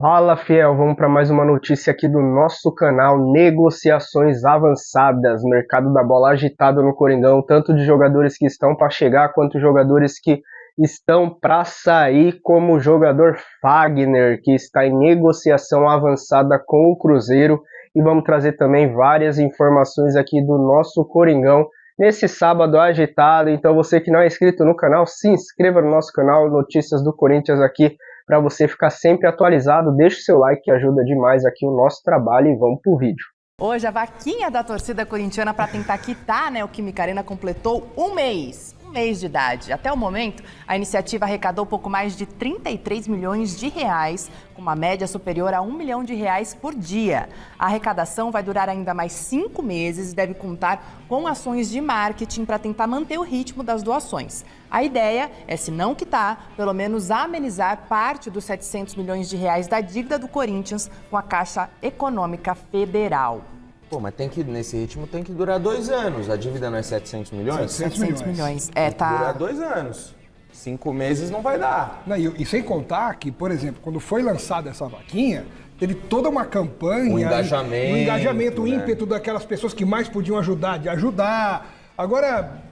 Fala, fiel, vamos para mais uma notícia aqui do nosso canal. Negociações avançadas, mercado da bola agitado no Coringão, tanto de jogadores que estão para chegar quanto jogadores que estão para sair, como o jogador Fagner, que está em negociação avançada com o Cruzeiro. E vamos trazer também várias informações aqui do nosso Coringão nesse sábado agitado. Então você que não é inscrito no canal, se inscreva no nosso canal, Notícias do Corinthians aqui, para você ficar sempre atualizado. Deixe o seu like que ajuda demais aqui o nosso trabalho e vamos pro vídeo. Hoje a vaquinha da torcida corintiana para tentar quitar, o Química Arena completou um mês de idade. Até o momento, a iniciativa arrecadou pouco mais de 33 milhões de reais, com uma média superior a R$ 1 milhão por dia. A arrecadação vai durar ainda mais 5 meses e deve contar com ações de marketing para tentar manter o ritmo das doações. A ideia é, se não quitar, pelo menos amenizar parte dos 700 milhões de reais da dívida do Corinthians com a Caixa Econômica Federal. Pô, mas nesse ritmo tem que durar 2 anos. A dívida não é 700 milhões? 700 milhões. Tem que durar 2 anos. 5 meses não vai dar. Não, e sem contar que, por exemplo, quando foi lançada essa vaquinha, teve toda uma campanha, o engajamento, o ímpeto daquelas pessoas que mais podiam ajudar, de ajudar. Agora,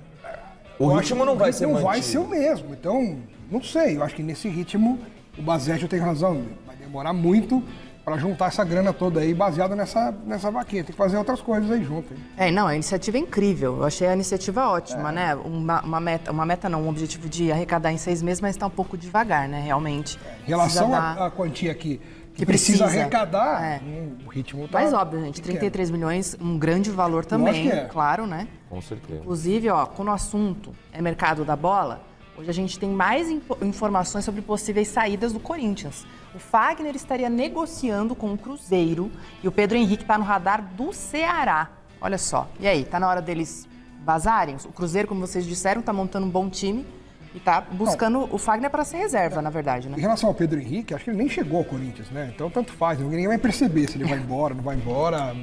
o ritmo não vai ser mantido. Não vai ser o mesmo. Então, não sei, eu acho que nesse ritmo o Baségio tem razão. Vai demorar muito para juntar essa grana toda aí baseada nessa vaquinha. Tem que fazer outras coisas aí junto. Hein? A iniciativa é incrível. Eu achei a iniciativa ótima, né? Um objetivo de arrecadar em 6 meses, mas está um pouco devagar, né? Realmente. Em relação à quantia que precisa arrecadar, o ritmo tá... Mas óbvio, gente, 33 milhões, um grande valor também, claro, né? Com certeza. Inclusive, quando o assunto é mercado da bola, hoje a gente tem mais informações sobre possíveis saídas do Corinthians. O Fagner estaria negociando com o Cruzeiro e o Pedro Henrique está no radar do Ceará. Olha só. E aí, tá na hora deles vazarem? O Cruzeiro, como vocês disseram, tá montando um bom time e tá buscando o Fagner para ser reserva, na verdade, né? Em relação ao Pedro Henrique, acho que ele nem chegou ao Corinthians, né? Então, tanto faz. Ninguém vai perceber se ele vai embora, não vai embora.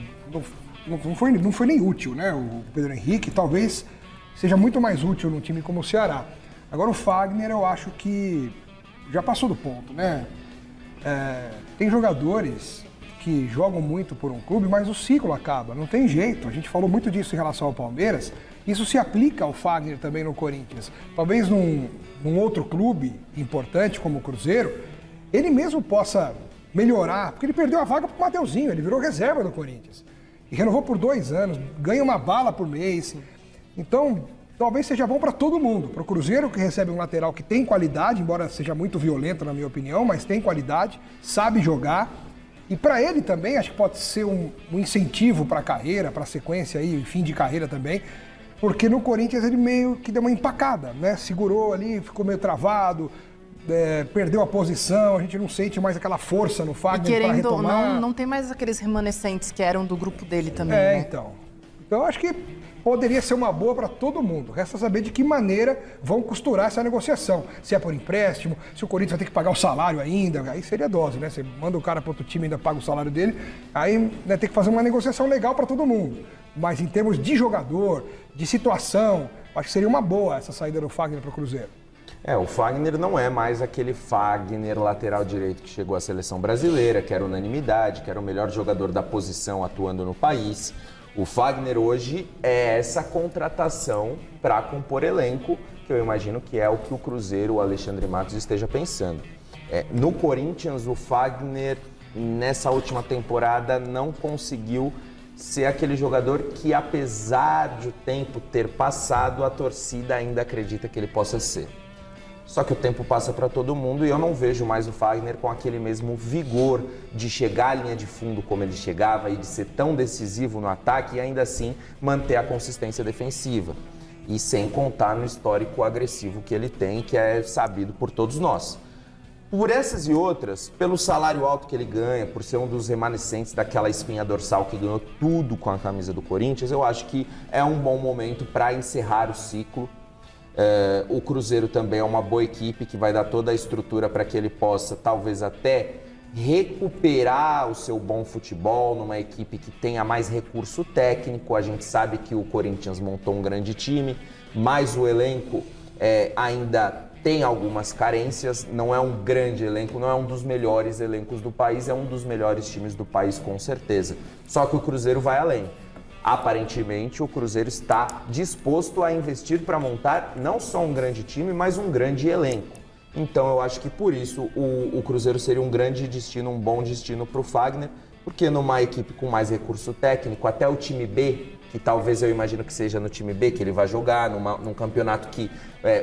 Não foi nem útil, né? O Pedro Henrique talvez seja muito mais útil num time como o Ceará. Agora, o Fagner, eu acho que já passou do ponto, né? Tem jogadores que jogam muito por um clube, mas o ciclo acaba, não tem jeito. A gente falou muito disso em relação ao Palmeiras. Isso se aplica ao Fagner também no Corinthians. Talvez num outro clube importante como o Cruzeiro, ele mesmo possa melhorar, porque ele perdeu a vaga para o Mateuzinho, ele virou reserva do Corinthians. E renovou por 2 anos, ganha uma bala por mês. Então, talvez seja bom para todo mundo. Para o Cruzeiro, que recebe um lateral que tem qualidade, embora seja muito violento na minha opinião, mas tem qualidade, sabe jogar. E para ele também, acho que pode ser um incentivo para a carreira, para a sequência aí, fim de carreira também. Porque no Corinthians ele meio que deu uma empacada, né? Segurou ali, ficou meio travado, perdeu a posição, a gente não sente mais aquela força no Fagner para retomar. Não tem mais aqueles remanescentes que eram do grupo dele também, né? Então acho que poderia ser uma boa para todo mundo. Resta saber de que maneira vão costurar essa negociação. Se é por empréstimo, se o Corinthians vai ter que pagar o salário ainda, aí seria dose, né? Você manda o cara para outro time e ainda paga o salário dele, aí vai ter que fazer uma negociação legal para todo mundo. Mas em termos de jogador, de situação, acho que seria uma boa essa saída do Fagner para o Cruzeiro. O Fagner não é mais aquele Fagner lateral direito que chegou à seleção brasileira, que era unanimidade, que era o melhor jogador da posição atuando no país. O Fagner hoje é essa contratação para compor elenco, que eu imagino que é o que o Cruzeiro, o Alexandre Matos, esteja pensando. No Corinthians, o Fagner, nessa última temporada, não conseguiu ser aquele jogador que, apesar de o tempo ter passado, a torcida ainda acredita que ele possa ser. Só que o tempo passa para todo mundo e eu não vejo mais o Fagner com aquele mesmo vigor de chegar à linha de fundo como ele chegava e de ser tão decisivo no ataque e ainda assim manter a consistência defensiva. E sem contar no histórico agressivo que ele tem, que é sabido por todos nós. Por essas e outras, pelo salário alto que ele ganha, por ser um dos remanescentes daquela espinha dorsal que ganhou tudo com a camisa do Corinthians, eu acho que é um bom momento para encerrar o ciclo. O Cruzeiro também é uma boa equipe que vai dar toda a estrutura para que ele possa, talvez até, recuperar o seu bom futebol numa equipe que tenha mais recurso técnico. A gente sabe que o Corinthians montou um grande time, mas o elenco ainda tem algumas carências, não é um grande elenco, não é um dos melhores elencos do país, é um dos melhores times do país com certeza. Só que o Cruzeiro vai além. Aparentemente, o Cruzeiro está disposto a investir para montar não só um grande time, mas um grande elenco. Então eu acho que por isso o Cruzeiro seria um grande destino, um bom destino para o Fagner, porque numa equipe com mais recurso técnico, até o time B, que talvez eu imagino que seja no time B que ele vai jogar, num campeonato que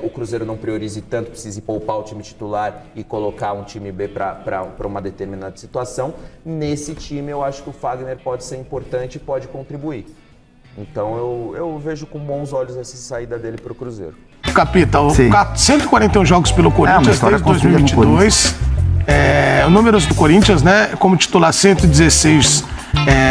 o Cruzeiro não priorize tanto, precise poupar o time titular e colocar um time B para uma determinada situação, nesse time eu acho que o Fagner pode ser importante e pode contribuir. Então eu vejo com bons olhos essa saída dele para o Cruzeiro. Capita, 141 jogos pelo Corinthians desde 2022. Números do Corinthians, né? Como titular, 116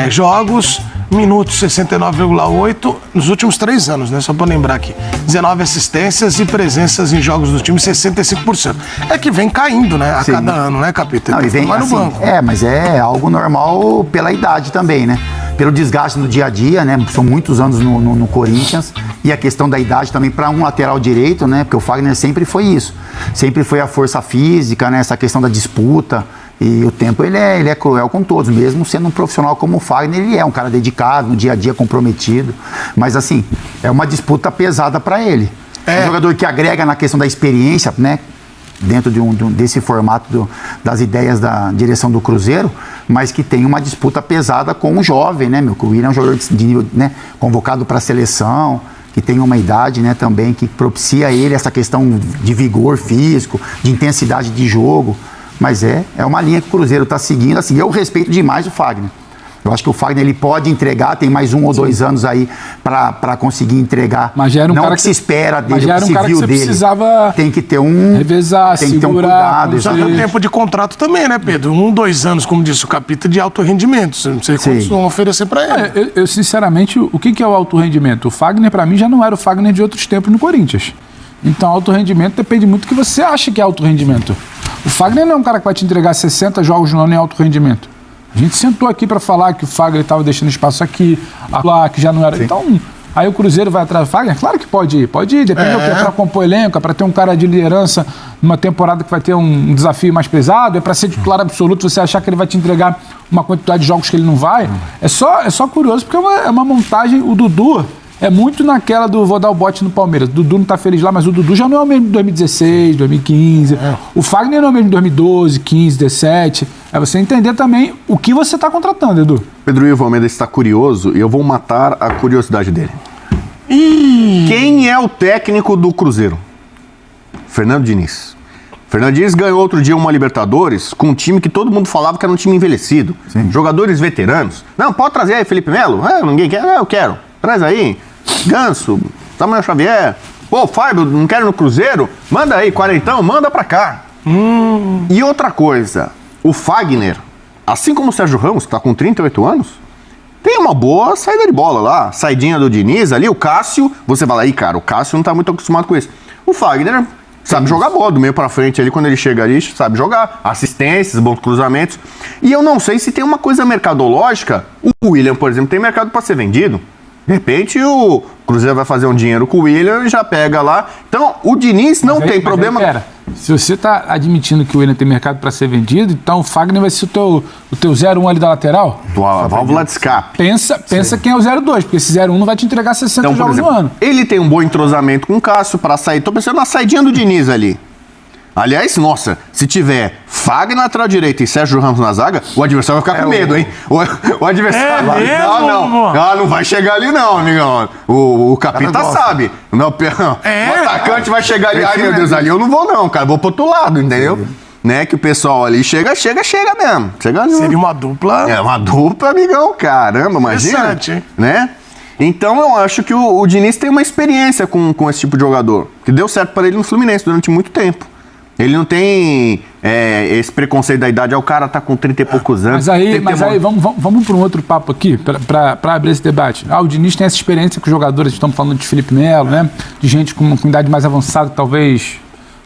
jogos, minutos 69,8 nos últimos 3 anos, né? Só para lembrar aqui. 19 assistências e presenças em jogos do time, 65%. É que vem caindo, né? A cada ano, né, Capita? Não, e vem mais no banco. Mas é algo normal pela idade também, né? Pelo desgaste no dia a dia, né? São muitos anos no Corinthians. E a questão da idade também para um lateral direito, né? Porque o Fagner sempre foi isso. Sempre foi a força física, né? Essa questão da disputa. E o tempo, ele é cruel com todos. Mesmo sendo um profissional como o Fagner, ele é um cara dedicado, no dia a dia comprometido. Mas, assim, é uma disputa pesada para ele. É um jogador que agrega na questão da experiência, né? Dentro desse formato das ideias da direção do Cruzeiro, mas que tem uma disputa pesada com o jovem, né, meu? O Willian é um jogador né, convocado para a seleção, que tem uma idade, né, também, que propicia a ele essa questão de vigor físico, de intensidade de jogo. Mas é uma linha que o Cruzeiro está seguindo. Assim, eu respeito demais o Fagner. Eu acho que o Fagner ele pode entregar, tem mais 1 ou 2 anos aí para conseguir entregar. Mas já era um não cara que se espera dele, mas já era um cara que você dele. Precisava tem que ter revezar, tem que ter um cuidado. Já tem tempo de contrato também, né, Pedro? 1, 2 anos, como disse o Capita, de alto rendimento. Não sei quantos vão oferecer para ele. Eu, sinceramente, o que é o alto rendimento? O Fagner, para mim, já não era o Fagner de outros tempos no Corinthians. Então, alto rendimento depende muito do que você acha que é alto rendimento. O Fagner não é um cara que vai te entregar 60 jogos no ano em alto rendimento. A gente sentou aqui para falar que o Fagner estava deixando espaço aqui, lá, que já não era. Sim. Então, aí o Cruzeiro vai atrás do Fagner? Claro que pode ir, depende do que é para compor elenco, é para ter um cara de liderança numa temporada que vai ter um desafio mais pesado, é para ser titular absoluto, você achar que ele vai te entregar uma quantidade de jogos que ele não vai. É só curioso, porque é uma montagem, o Dudu é muito naquela do vou dar o bote no Palmeiras. O Dudu não tá feliz lá, mas o Dudu já não é o mesmo de 2016, 2015. O Fagner não é o mesmo de 2012, 15, 17. É você entender também o que você está contratando, Edu. Pedro Ivo Almeida está curioso e eu vou matar a curiosidade dele. Quem é o técnico do Cruzeiro? Fernando Diniz. Fernando Diniz ganhou outro dia uma Libertadores com um time que todo mundo falava que era um time envelhecido. Sim. Jogadores veteranos. Não, pode trazer aí Felipe Melo? Ninguém quer? Eu quero. Traz aí. Ganso, Samuel Xavier. Pô, Fábio, não quero no Cruzeiro? Manda aí, quarentão, manda pra cá. E outra coisa, o Fagner, assim como o Sérgio Ramos, que tá com 38 anos, tem uma boa saída de bola lá. Saidinha do Diniz ali, o Cássio, você fala aí, cara, o Cássio não tá muito acostumado com isso. O Fagner sabe jogar bola, do meio pra frente ali, quando ele chega ali, sabe jogar. Assistências, bons cruzamentos. E eu não sei se tem uma coisa mercadológica. O Willian, por exemplo, tem mercado pra ser vendido. De repente o Cruzeiro vai fazer um dinheiro com o Willian e já pega lá. Então o Diniz não tem problema. Pera, se você está admitindo que o Willian tem mercado para ser vendido, então o Fagner vai ser o teu 0-1 ali da lateral? Tua válvula de escape. Pensa quem é o 0-2, porque esse 0-1 não vai te entregar 60 então, jogos exemplo, no ano. Ele tem um bom entrosamento com o Cássio para sair. Tô pensando na saidinha do Diniz ali. Aliás, nossa, se tiver Fagner na lateral direita e Sérgio Ramos na zaga, o adversário vai ficar com medo, hein? O adversário não vai chegar ali não, amigão. O Capita sabe. Não, o atacante vai chegar ali, ai meu Deus, ali eu não vou não, cara, vou pro outro lado, entendeu? Né, que o pessoal ali chega mesmo. Seria uma dupla. É uma dupla, amigão, caramba, imagina. Interessante, hein? Né? Então eu acho que o Diniz tem uma experiência com esse tipo de jogador, que deu certo para ele no Fluminense durante muito tempo. Ele não tem esse preconceito da idade. O cara tá com 30 e poucos anos. Mas aí vamos para um outro papo aqui, para abrir esse debate. O Diniz tem essa experiência com os jogadores, estamos falando de Felipe Melo, né? De gente com idade mais avançada, talvez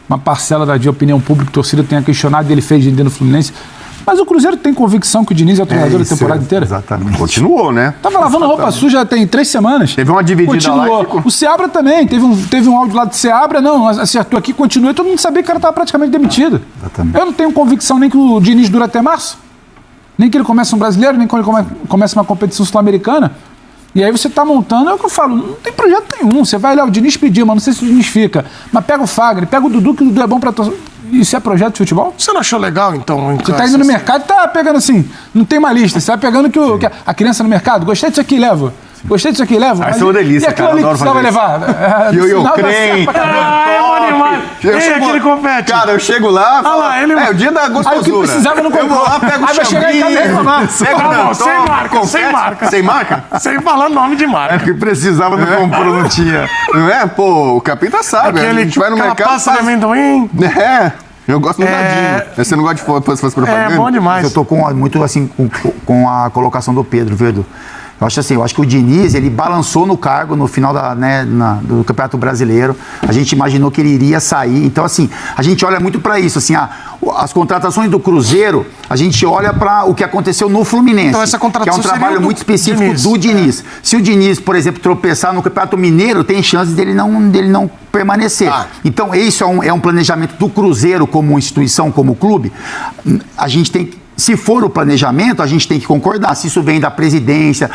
uma parcela de opinião pública, torcida tenha questionado, e ele fez dentro do Fluminense. Mas o Cruzeiro tem convicção que o Diniz é o treinador da temporada inteira? Exatamente. Continuou, né? Tava lavando roupa suja tem 3 semanas. Teve uma dividida lá. Continuou. O Seabra também. Teve um áudio lá do Seabra. Não, acertou aqui, continuou. E todo mundo sabia que o cara estava praticamente demitido. Exatamente. Eu não tenho convicção nem que o Diniz dura até março. Nem que ele comece um brasileiro, nem que ele comece uma competição sul-americana. E aí você está montando, é o que eu falo, não tem projeto nenhum. Você vai lá, o Diniz pediu, mas não sei se o Diniz fica. Mas pega o Fagner, pega o Dudu, que o Dudu é bom para torcer. Isso é projeto de futebol? Você não achou legal, então? Você tá indo no mercado e tá pegando assim, não tem uma lista, você vai pegando que a criança no mercado, gostei disso aqui, levo. Gostei disso aqui, levo. Isso é uma delícia, cara. E aquilo ali que precisava levar? Eu creio. É bom demais. Aquele confete. Cara, eu chego lá, falo, lá, ele... o dia da gostosura. Aí o que precisava não comprou. Eu vou lá, pego o vai chegar em casa e reclamar. Sem marca, sem marca. Sem marca? Sem falar nome de marca. O que precisava não comprou, não tinha. Não é? Pô, o Capita sabe. A gente vai no mercado... Passa de amendoim. Eu gosto do dadinho. Você não gosta de fazer propaganda? É bom demais. Eu tô muito assim com a colocação do Pedro, Verdu. Eu acho que o Diniz, ele balançou no cargo no final do Campeonato Brasileiro. A gente imaginou que ele iria sair. Então, assim, a gente olha muito para isso. Assim, as contratações do Cruzeiro, a gente olha para o que aconteceu no Fluminense. Então, essa contratação que é um trabalho muito específico do Diniz. Se o Diniz, por exemplo, tropeçar no Campeonato Mineiro, tem chances dele não permanecer. Então, isso é um planejamento do Cruzeiro como instituição, como clube. A gente tem que... Se for o planejamento, a gente tem que concordar. Se isso vem da presidência,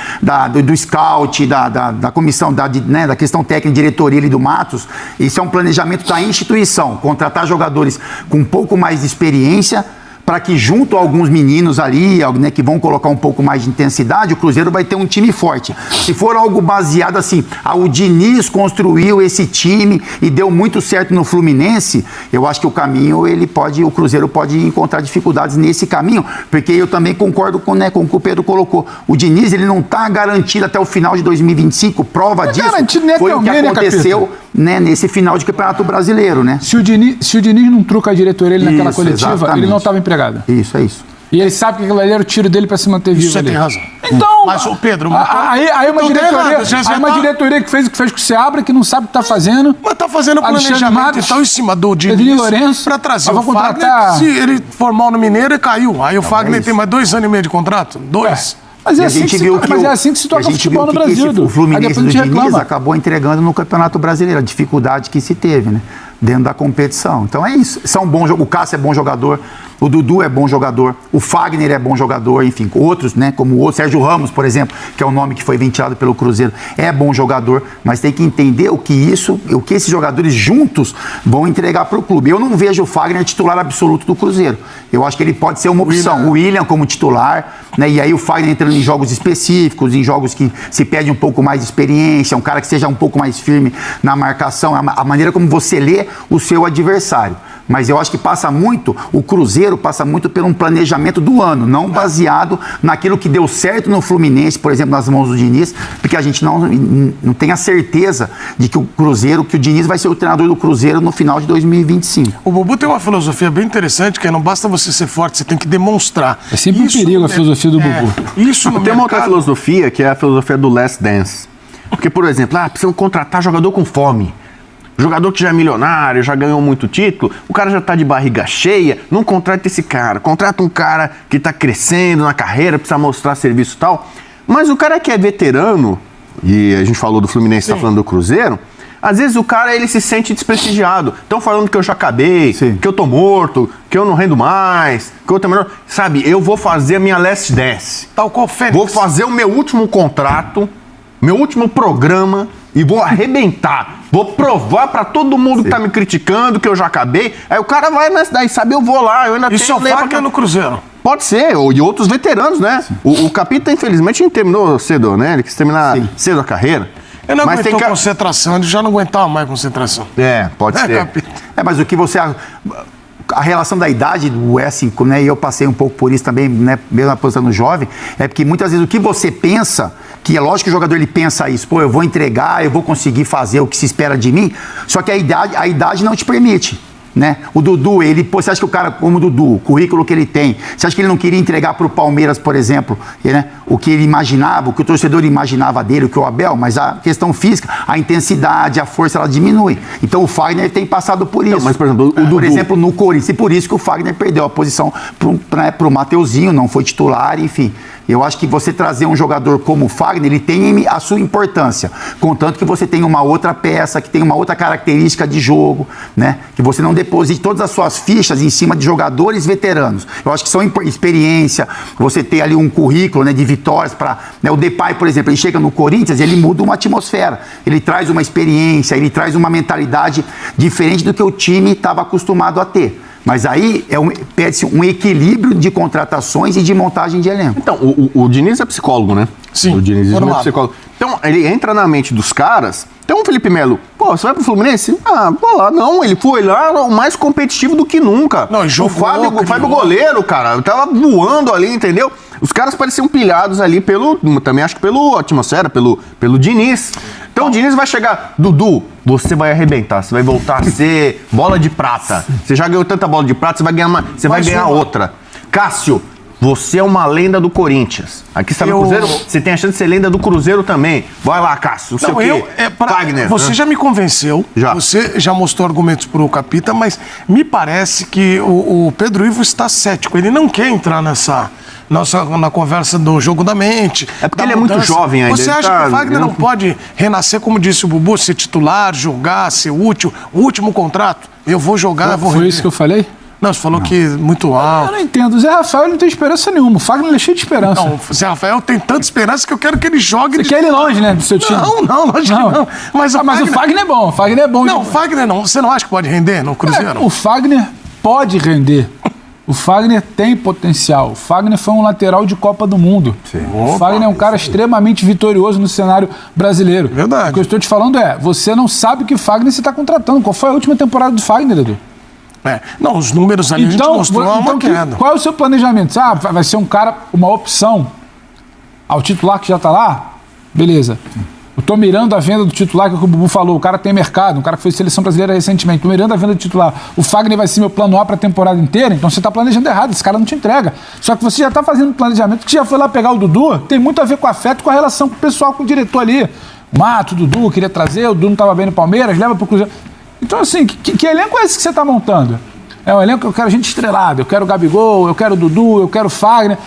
do scout, da comissão, da questão técnica, diretoria ali do Matos, isso é um planejamento da instituição. Contratar jogadores com um pouco mais de experiência, para que junto a alguns meninos ali, né, que vão colocar um pouco mais de intensidade, o Cruzeiro vai ter um time forte. Se for algo baseado assim, o Diniz construiu esse time e deu muito certo no Fluminense, eu acho que o Cruzeiro pode encontrar dificuldades nesse caminho, porque eu também concordo com o que o Pedro colocou. O Diniz, ele não está garantido até o final de 2025, prova disso foi o que aconteceu, né, nesse final de Campeonato Brasileiro, né? Se o Diniz não truca a diretoria naquela coletiva, exatamente. Ele não estava empregado. Isso, é isso. E ele sabe que aquilo ali era o tiro dele para se manter vivo. Você tem razão. Então, mas o Pedro... Aí uma diretoria que fez o que fez com o Seabra, que não sabe o que está fazendo. Mas está fazendo planejamento então em cima do Diniz Lourenço para trazer o Fagner. Se ele for mal no Mineiro, ele caiu. Aí o Fagner tem mais 2 anos e meio de contrato. 2. Mas é assim que se toca futebol no Brasil. O Fluminense do Diniz acabou entregando no Campeonato Brasileiro, a dificuldade que se teve, né? Dentro da competição. Então é isso. São bons, o Cássio é bom jogador, o Dudu é bom jogador, o Fagner é bom jogador, enfim, outros, né? Como o Sérgio Ramos, por exemplo, que é o nome que foi ventilado pelo Cruzeiro, é bom jogador, mas tem que entender o que esses jogadores juntos vão entregar para o clube. Eu não vejo o Fagner titular absoluto do Cruzeiro. Eu acho que ele pode ser uma opção. O William como titular, né? E aí o Fagner entrando em jogos específicos, em jogos que se pede um pouco mais de experiência, um cara que seja um pouco mais firme na marcação, a maneira como você lê o seu adversário. Mas eu acho que o Cruzeiro passa muito por um planejamento do ano, não baseado naquilo que deu certo no Fluminense, por exemplo, nas mãos do Diniz, porque a gente não tem a certeza de que o Diniz vai ser o treinador do Cruzeiro no final de 2025. O Bubu tem uma filosofia bem interessante, que não basta você ser forte, você tem que demonstrar. É sempre um perigo a filosofia do Bubu. Tem uma outra filosofia, que é a filosofia do Last Dance. Porque, por exemplo, precisam contratar jogador com fome. Jogador que já é milionário, já ganhou muito título, o cara já tá de barriga cheia, não contrata esse cara. Contrata um cara que tá crescendo na carreira, precisa mostrar serviço e tal. Mas o cara que é veterano, e a gente falou do Fluminense, tá falando do Cruzeiro, às vezes o cara, ele se sente desprestigiado. Estão falando que eu já acabei, que eu tô morto, que eu não rendo mais, que eu tô menor. Sabe, eu vou fazer a minha last dance. Tal qual Fênix. Vou fazer o meu último contrato, meu último programa, e vou arrebentar. Vou provar pra todo mundo que tá me criticando que eu já acabei. Aí o cara vai nessa daí, sabe, eu vou lá, eu ainda tenho... Isso é o Fagner no Cruzeiro. Pode ser, e outros veteranos, né? O Capita, infelizmente, não terminou cedo, né? Ele quis terminar cedo a carreira. Ele não aguentou concentração, ele já não aguentava mais concentração. Pode ser. Capita. Mas o que você... A relação da idade é assim, né, e eu passei um pouco por isso também, né, mesmo aposentando jovem, é porque muitas vezes o que você pensa, que é lógico que o jogador ele pensa isso, eu vou entregar, eu vou conseguir fazer o que se espera de mim, só que a idade não te permite. né? O Dudu, você acha que o cara, como o Dudu, o currículo que ele tem, você acha que ele não queria entregar para o Palmeiras, por exemplo, né? O que ele imaginava, o que o torcedor imaginava dele, o que o Abel, mas a questão física, a intensidade, a força, ela diminui. Então o Fagner tem passado por isso. Não, mas, por exemplo, o Dudu... Por exemplo, no Corinthians, e por isso que o Fagner perdeu a posição para o Mateuzinho, não foi titular, enfim. Eu acho que você trazer um jogador como o Fagner, ele tem a sua importância, contanto que você tem uma outra peça, que tem uma outra característica de jogo, né? Que você não deposite todas as suas fichas em cima de jogadores veteranos. Eu acho que são experiência, você ter ali um currículo, né, de vitórias para, né, o Depay, por exemplo, ele chega no Corinthians, ele muda uma atmosfera, ele traz uma experiência, ele traz uma mentalidade diferente do que o time estava acostumado a ter. Mas aí pede-se um equilíbrio de contratações e de montagem de elenco. Então, o Diniz é psicólogo, né? Sim, o Diniz é psicólogo. Então, ele entra na mente dos caras. Então, o Felipe Melo, pô, você vai pro Fluminense? Ah, vou lá. Não, ele foi lá mais competitivo do que nunca. Não, jogou, o Fábio Goleiro, cara, tava voando ali, entendeu? Os caras pareciam pilhados ali também acho que pela atmosfera, pelo Diniz. Então o Diniz vai chegar, Dudu, você vai arrebentar, você vai voltar a ser bola de prata. Você já ganhou tanta bola de prata, você vai ganhar outra. Cássio, você é uma lenda do Corinthians. Aqui está no Cruzeiro, você tem a chance de ser lenda do Cruzeiro também. Vai lá, Cássio, não sei o quê. Wagner, você já me convenceu, você já mostrou argumentos pro Capita, mas me parece que o Pedro Ivo está cético, ele não quer entrar na conversa do jogo da mente. É porque ele é muito jovem ainda. Você acha que o Wagner não pode renascer, como disse o Bubu, ser titular, jogar, ser útil, o último contrato? Eu vou jogar, eu vou render. Foi isso que eu falei? Não, você falou que muito alto. Eu não entendo. O Zé Rafael não tem esperança nenhuma. O Fagner é cheio de esperança. Não, o Zé Rafael tem tanta esperança que eu quero que ele jogue. Você quer ele longe, né, do seu time? Não, lógico que não. Mas o Fagner é bom. O Fagner é bom. Não, o Fagner não. Você não acha que pode render no Cruzeiro? O Fagner pode render. O Fagner tem potencial. O Fagner foi um lateral de Copa do Mundo. Sim. O Fagner é um cara extremamente vitorioso no cenário brasileiro. Verdade. O que eu estou te falando você não sabe que Fagner você está contratando. Qual foi a última temporada do Fagner, Edu? Não, os números ali a gente mostrou uma queda. Qual é o seu planejamento? Vai ser um cara, uma opção ao titular que já está lá? Beleza. Eu tô mirando a venda do titular, que o Bubu falou, o cara tem mercado, um cara que foi seleção brasileira recentemente, tô mirando a venda do titular. O Fagner vai ser meu plano A para a temporada inteira, então você tá planejando errado, esse cara não te entrega. Só que você já tá fazendo um planejamento que já foi lá pegar o Dudu, tem muito a ver com o afeto, com a relação com o pessoal, com o diretor ali. Mato, o Dudu, queria trazer, o Dudu não tava bem no Palmeiras, leva pro Cruzeiro. Então assim, que elenco é esse que você tá montando? É um elenco que eu quero gente estrelada, eu quero o Gabigol, eu quero o Dudu, eu quero o Fagner.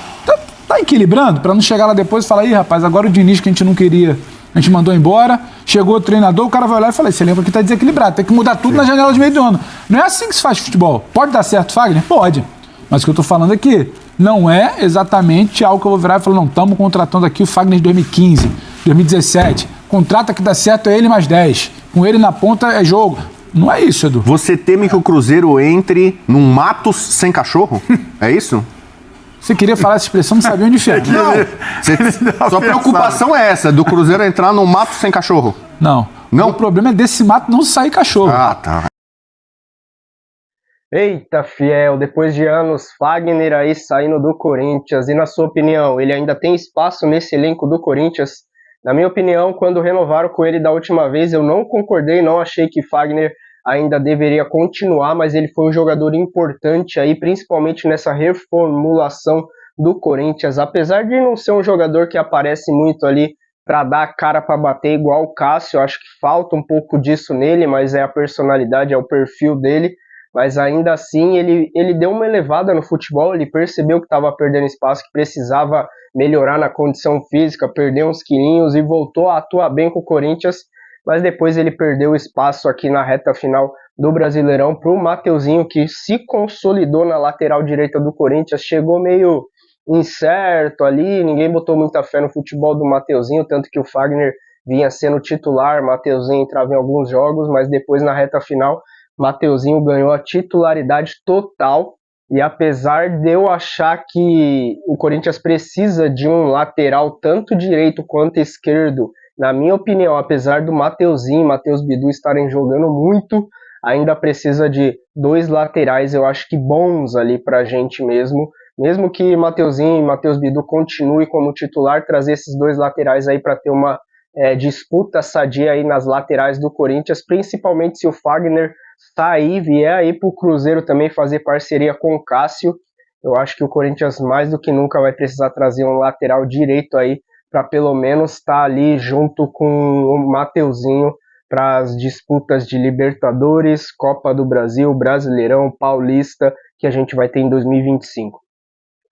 Tá equilibrando, para não chegar lá depois e falar, ih rapaz, agora o Diniz que a gente não queria... A gente mandou embora, chegou o treinador, o cara vai olhar e fala, esse elenco aqui tá desequilibrado, tem que mudar tudo na janela de meio do ano. Não é assim que se faz futebol. Pode dar certo, Fagner? Pode. Mas o que eu tô falando aqui não é exatamente algo que eu vou virar e falar, não, estamos contratando aqui o Fagner de 2015, 2017. Contrata que dá certo é ele mais 10. Com ele na ponta é jogo. Não é isso, Edu. Você teme que o Cruzeiro entre num mato sem cachorro? É isso? Você queria falar essa expressão, não sabia onde enfiar. Não. Sua preocupação é essa, do Cruzeiro entrar num mato sem cachorro? Não. O problema é desse mato não sair cachorro. Ah, tá. Eita, fiel, depois de anos, Fagner aí saindo do Corinthians. E na sua opinião, ele ainda tem espaço nesse elenco do Corinthians? Na minha opinião, quando renovaram com ele da última vez, eu não concordei, não achei que Fagner ainda deveria continuar, mas ele foi um jogador importante aí, principalmente nessa reformulação do Corinthians, apesar de não ser um jogador que aparece muito ali para dar a cara para bater igual o Cássio, eu acho que falta um pouco disso nele, mas é a personalidade, é o perfil dele, mas ainda assim ele deu uma elevada no futebol, ele percebeu que estava perdendo espaço, que precisava melhorar na condição física, perder uns quilinhos e voltou a atuar bem com o Corinthians, mas depois ele perdeu espaço aqui na reta final do Brasileirão para o Mateuzinho, que se consolidou na lateral direita do Corinthians, chegou meio incerto ali, ninguém botou muita fé no futebol do Mateuzinho, tanto que o Fagner vinha sendo titular, Mateuzinho entrava em alguns jogos, mas depois na reta final, Mateuzinho ganhou a titularidade total, e apesar de eu achar que o Corinthians precisa de um lateral, tanto direito quanto esquerdo, na minha opinião, apesar do Mateuzinho e Matheus Bidu estarem jogando muito, ainda precisa de dois laterais, eu acho que bons ali pra gente mesmo que Mateuzinho e Matheus Bidu continue como titular, trazer esses dois laterais aí para ter uma disputa sadia aí nas laterais do Corinthians, principalmente se o Fagner sair, vier aí pro Cruzeiro também fazer parceria com o Cássio, eu acho que o Corinthians mais do que nunca vai precisar trazer um lateral direito aí para pelo menos estar ali junto com o Mateuzinho para as disputas de Libertadores, Copa do Brasil, Brasileirão, Paulista, que a gente vai ter em 2025.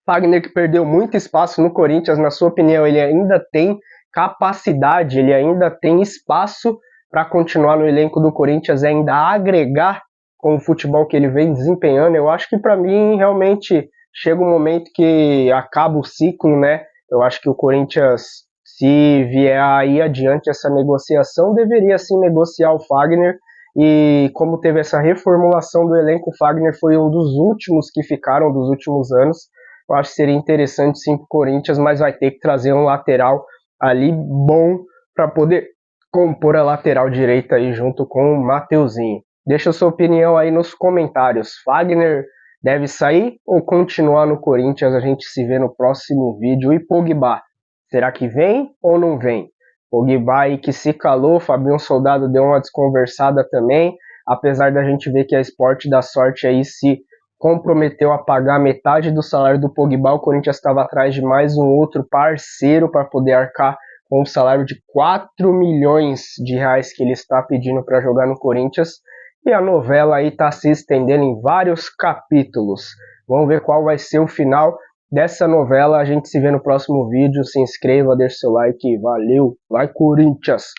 Fagner, que perdeu muito espaço no Corinthians, na sua opinião, ele ainda tem capacidade, ele ainda tem espaço para continuar no elenco do Corinthians e ainda agregar com o futebol que ele vem desempenhando? Eu acho que para mim realmente chega um momento que acaba o ciclo, né? Eu acho que o Corinthians, se vier aí adiante essa negociação, deveria sim negociar o Fagner. E como teve essa reformulação do elenco, o Fagner foi um dos últimos que ficaram dos últimos anos. Eu acho que seria interessante sim para o Corinthians, mas vai ter que trazer um lateral ali bom para poder compor a lateral direita aí junto com o Mateuzinho. Deixa a sua opinião aí nos comentários. Fagner deve sair ou continuar no Corinthians? A gente se vê no próximo vídeo. E Pogba, será que vem ou não vem? Pogba aí que se calou, Fabinho Soldado deu uma desconversada também, apesar da gente ver que a Sport da Sorte aí se comprometeu a pagar metade do salário do Pogba. O Corinthians estava atrás de mais um outro parceiro para poder arcar com um salário de 4 milhões de reais que ele está pedindo para jogar no Corinthians. E a novela aí está se estendendo em vários capítulos. Vamos ver qual vai ser o final dessa novela. A gente se vê no próximo vídeo. Se inscreva, deixe seu like. Valeu, vai Corinthians!